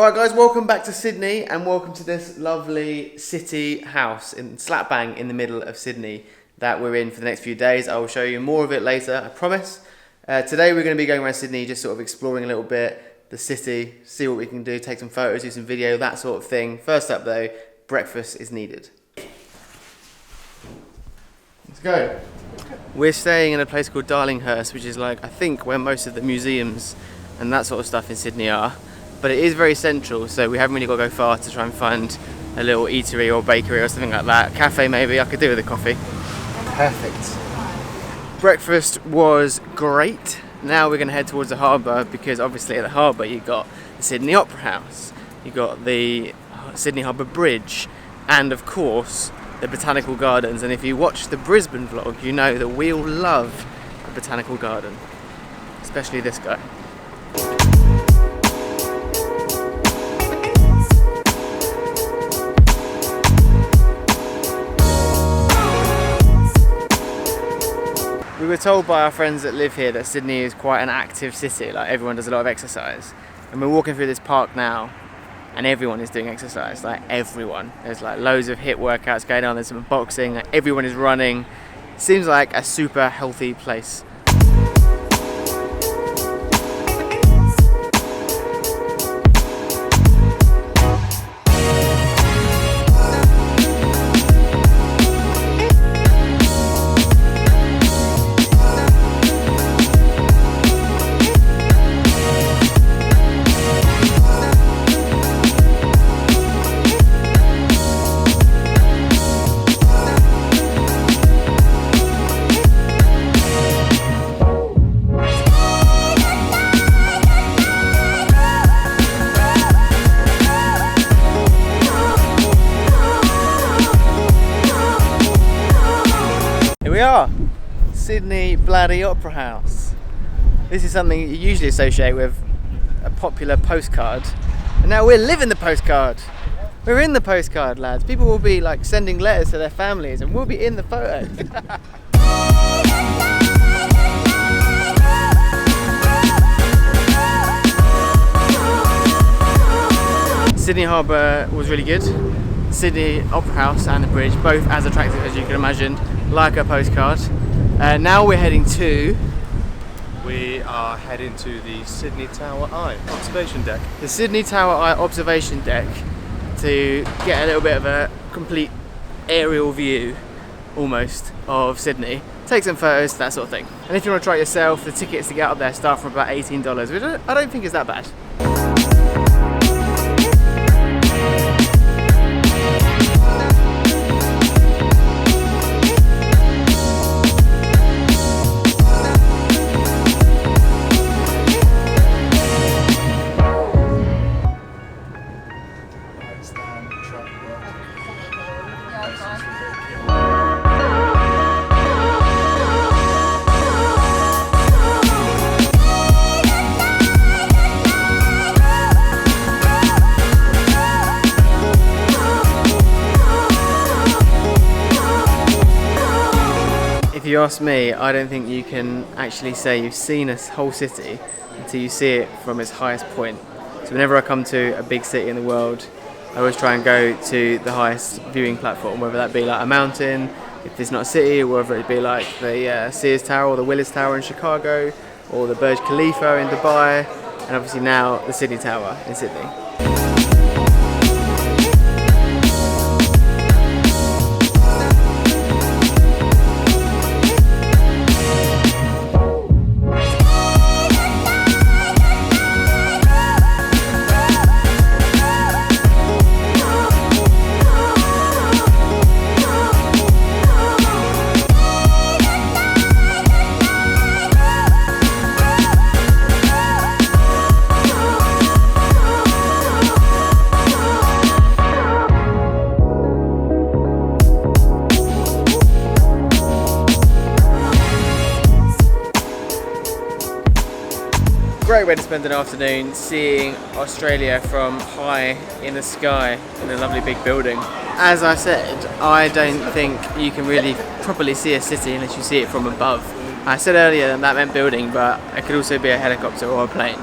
Alright guys, welcome back to Sydney and welcome to this lovely city house in slap bang in the middle of Sydney that we're in for the next few days. I will show you more of it later, I promise. Today we're going to be going around Sydney, just sort of exploring a little bit, the city, see what we can do, take some photos, do some video, that sort of thing. First up though, breakfast is needed. Let's go. We're staying in a place called Darlinghurst, which is like, I think, where most of the museums and that sort of stuff in Sydney are. But it is very central, so we haven't really got to go far to try and find a little eatery or bakery or something like that. Cafe maybe, I could do with a coffee. Perfect. Breakfast was great. Now we're going to head towards the harbour, because obviously at the harbour you've got the Sydney Opera House, you've got the Sydney Harbour Bridge, and of course the Botanical Gardens. And if you watch the Brisbane vlog, you know that we all love the Botanical Garden, especially this guy. We were told by our friends that live here that Sydney is quite an active city, like everyone does a lot of exercise. And we're walking through this park now and everyone is doing exercise, like everyone. There's like loads of HIIT workouts going on, there's some boxing, like everyone is running. Seems like a super healthy place. We are Sydney bloody Opera House. This is something you usually associate with a popular postcard, and now we're living the postcard. We're in the postcard, lads. People will be like sending letters to their families and we'll be in the photo. Sydney Harbour was really good. Sydney Opera House and the bridge, both as attractive as you can imagine, like a postcard. Now we're heading to... We are heading to the Sydney Tower Eye observation deck. The Sydney Tower Eye observation deck to get a little bit of a complete aerial view, almost, of Sydney. Take some photos, that sort of thing. And if you want to try it yourself, the tickets to get up there start from about $18, which I don't think is that bad. If you ask me, I don't think you can actually say you've seen a whole city until you see it from its highest point. So whenever I come to a big city in the world, I always try and go to the highest viewing platform, whether that be like a mountain, if it's not a city, or whether it be like the Sears Tower or the Willis Tower in Chicago, or the Burj Khalifa in Dubai, and obviously now the Sydney Tower in Sydney. Great way to spend an afternoon, seeing Australia from high in the sky in a lovely big building. As I said, I don't think you can really properly see a city unless you see it from above. I said earlier that meant building, but it could also be a helicopter or a plane.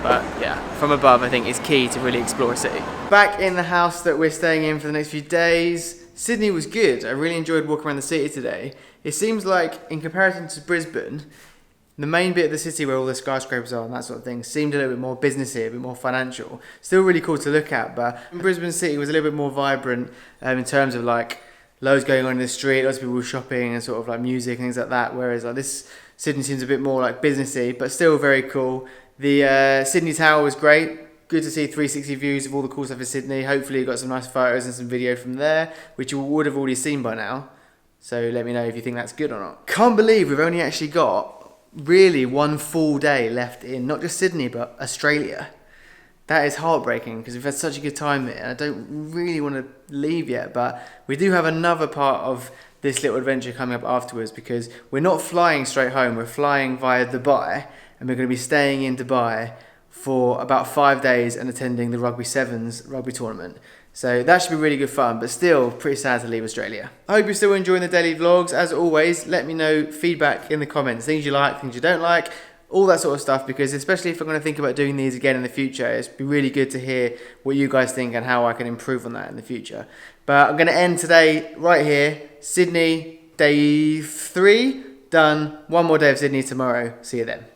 But yeah, from above I think is key to really explore a city. Back in the house that we're staying in for the next few days, Sydney was good. I really enjoyed walking around the city today. It seems like, in comparison to Brisbane, the main bit of the city where all the skyscrapers are and that sort of thing seemed a little bit more businessy, a bit more financial. Still really cool to look at, but Brisbane City was a little bit more vibrant in terms of like loads going on in the street, lots of people shopping and sort of like music and things like that, whereas like this Sydney seems a bit more like businessy, but still very cool. The Sydney Tower was great. Good to see 360 views of all the cool stuff in Sydney. Hopefully you got some nice photos and some video from there, which you would have already seen by now. So let me know if you think that's good or not. Can't believe we've only actually got really one full day left in not just Sydney but Australia. That is heartbreaking because we've had such a good time here and I don't really want to leave yet, but we do have another part of this little adventure coming up afterwards because we're not flying straight home, we're flying via Dubai and we're going to be staying in Dubai for about 5 days and attending the Rugby Sevens rugby tournament. So that should be really good fun, but still pretty sad to leave Australia. I hope you're still enjoying the daily vlogs. As always, let me know feedback in the comments. Things you like, things you don't like, all that sort of stuff, because especially if I'm going to think about doing these again in the future, it's be really good to hear what you guys think and how I can improve on that in the future. But I'm going to end today right here. Sydney, day 3, done. One more day of Sydney tomorrow. See you then.